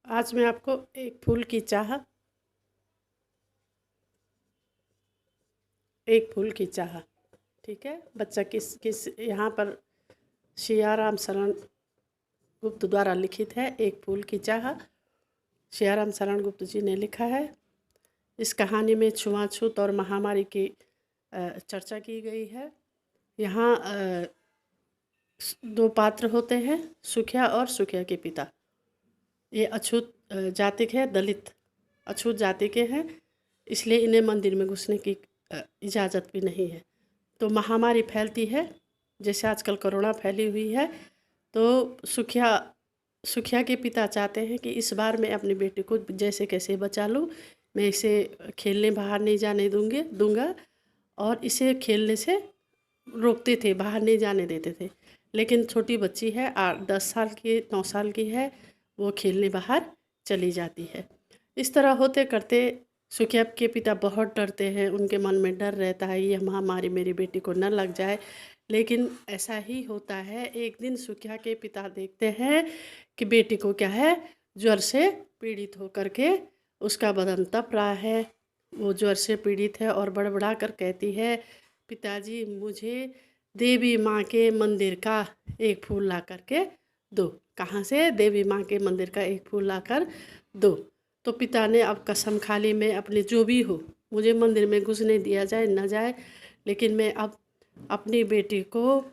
आज मैं आपको एक फूल की चाह ठीक है बच्चा किस यहाँ पर सियाराम शरण गुप्त द्वारा लिखित है। एक फूल की चाह सियाराम शरण गुप्त जी ने लिखा है। इस कहानी में छुआछूत और महामारी की चर्चा की गई है। यहाँ दो पात्र होते हैं, सुखिया और सुखिया के पिता। ये अछूत जाति के हैं, दलित अछूत जाति के हैं, इसलिए इन्हें मंदिर में घुसने की इजाज़त भी नहीं है। तो महामारी फैलती है, जैसे आजकल कोरोना फैली हुई है। तो सुखिया के पिता चाहते हैं कि इस बार मैं अपनी बेटी को जैसे कैसे बचा लूँ, मैं इसे खेलने बाहर नहीं जाने दूंगा और इसे खेलने से रोकते थे, बाहर नहीं जाने देते थे। लेकिन छोटी बच्ची है, 10 साल की 9 साल की है, वो खेलने बाहर चली जाती है। इस तरह होते करते सुखिया के पिता बहुत डरते हैं, उनके मन में डर रहता है ये महामारी मेरी बेटी को न लग जाए। लेकिन ऐसा ही होता है। एक दिन सुखिया के पिता देखते हैं कि बेटी को क्या है, ज्वर से पीड़ित होकर के उसका बदन तप रहा है। वो ज्वर से पीड़ित है और बड़बड़ा कर कहती है, पिताजी मुझे देवी माँ के मंदिर का एक फूल ला करके दो। कहाँ से? देवी माँ के मंदिर का एक फूल लाकर दो। तो पिता ने अब कसम खा ली, मैं अपने जो भी हो, मुझे मंदिर में घुसने दिया जाए न जाए, लेकिन मैं अब अपनी बेटी को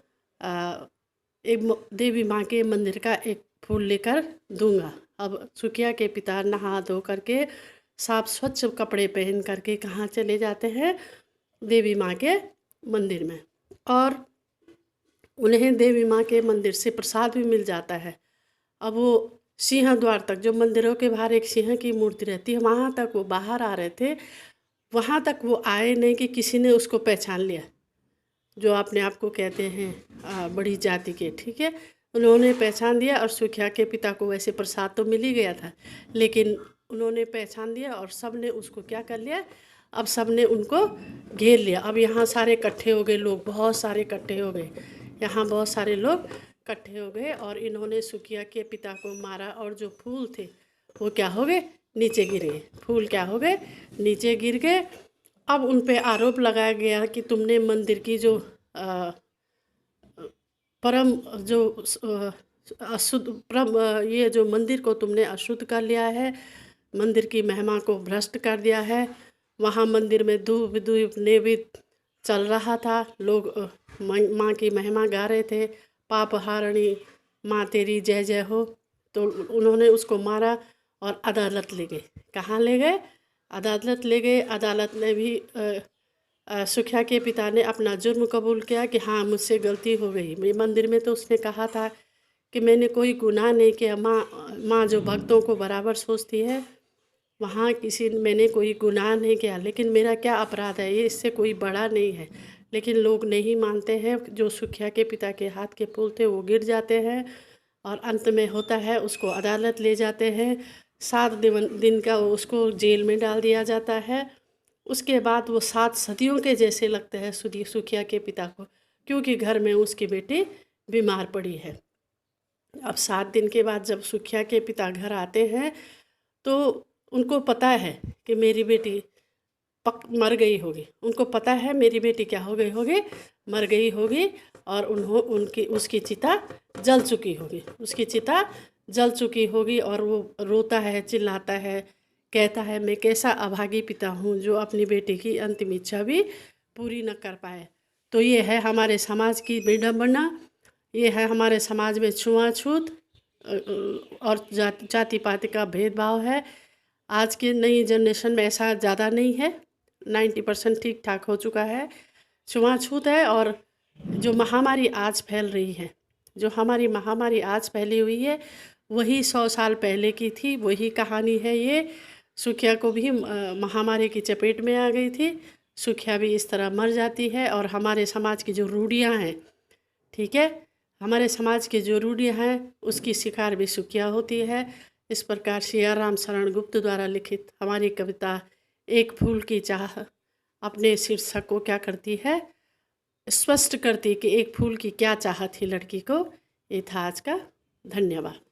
एक देवी माँ के मंदिर का एक फूल लेकर दूंगा। अब सुखिया के पिता नहा धो करके साफ स्वच्छ कपड़े पहन करके कहाँ चले जाते हैं? देवी माँ के मंदिर में। और उन्हें देवी माँ के मंदिर से प्रसाद भी मिल जाता है। अब वो सिंह द्वार तक, जो मंदिरों के बाहर एक सिंह की मूर्ति रहती है, वहाँ तक वो बाहर आ रहे थे। वहाँ तक वो आए नहीं कि किसी ने उसको पहचान लिया, जो अपने आप को कहते हैं बड़ी जाति के, ठीक है। उन्होंने पहचान दिया और सुखिया के पिता को वैसे प्रसाद तो मिल ही गया था, लेकिन उन्होंने पहचान दिया और सब ने उसको क्या कर लिया, अब सब ने उनको घेर लिया। अब यहाँ सारे इकट्ठे हो गए लोग, बहुत सारे इकट्ठे हो गए, यहाँ बहुत सारे लोग इकट्ठे हो गए और इन्होंने सुखिया के पिता को मारा। और जो फूल थे वो क्या हो गए, नीचे गिर गए। फूल क्या हो गए, नीचे गिर गए। अब उन पे आरोप लगाया गया कि तुमने मंदिर की जो परम जो अशुद्ध ये जो मंदिर को तुमने अशुद्ध कर लिया है, मंदिर की महिमा को भ्रष्ट कर दिया है। वहाँ मंदिर में धूप धूप नैवेद्य चल रहा था, लोग माँ की महिमा गा रहे थे, पाप हारणी माँ तेरी जय जय हो। तो उन्होंने उसको मारा और अदालत ले गए। कहाँ ले गए? अदालत ले गए। अदालत ने भी सुखिया के पिता ने अपना जुर्म कबूल किया कि हाँ मुझसे गलती हो गई। मेरे मंदिर में तो उसने कहा था कि मैंने कोई गुनाह नहीं किया। माँ जो भक्तों को बराबर सोचती है, वहाँ मैंने कोई गुनाह नहीं किया, लेकिन मेरा क्या अपराध है, ये इससे कोई बड़ा नहीं है। लेकिन लोग नहीं मानते हैं। जो सुखिया के पिता के हाथ के फूल थे वो गिर जाते हैं और अंत में होता है उसको अदालत ले जाते हैं। 7 दिन का उसको जेल में डाल दिया जाता है। उसके बाद वो 7 सदियों के जैसे लगते हैं सुखिया के पिता को, क्योंकि घर में उसकी बेटी बीमार पड़ी है। अब 7 दिन के बाद जब सुखिया के पिता घर आते हैं तो उनको पता है कि मेरी बेटी मर गई होगी। उनको पता है मेरी बेटी क्या हो गई होगी, मर गई होगी। और उसकी चिता जल चुकी होगी, उसकी चिता जल चुकी होगी। और वो रोता है, चिल्लाता है, कहता है मैं कैसा अभागी पिता हूँ जो अपनी बेटी की अंतिम इच्छा भी पूरी न कर पाए। तो ये है हमारे समाज की विडंबना, ये है हमारे समाज में छुआछूत और जाति पाति का भेदभाव है। आज की नई जनरेशन में ऐसा ज़्यादा नहीं है, 90% ठीक ठाक हो चुका है। छुआछूत है। और जो महामारी आज फैल रही है, जो हमारी महामारी आज फैली हुई है, वही 100 साल पहले की थी, वही कहानी है ये। सुखिया को भी महामारी की चपेट में आ गई थी, सुखिया भी इस तरह मर जाती है। और हमारे समाज की जो रूढ़ियाँ हैं, ठीक है, हमारे समाज की जो रूढ़ियाँ हैं उसकी शिकार भी सुखिया होती है। इस प्रकार सियाराम शरण गुप्त द्वारा लिखित हमारी कविता एक फूल की चाह अपने शीर्षक को क्या करती है, स्पष्ट करती कि एक फूल की क्या चाह थी लड़की को। ये था आज का। धन्यवाद।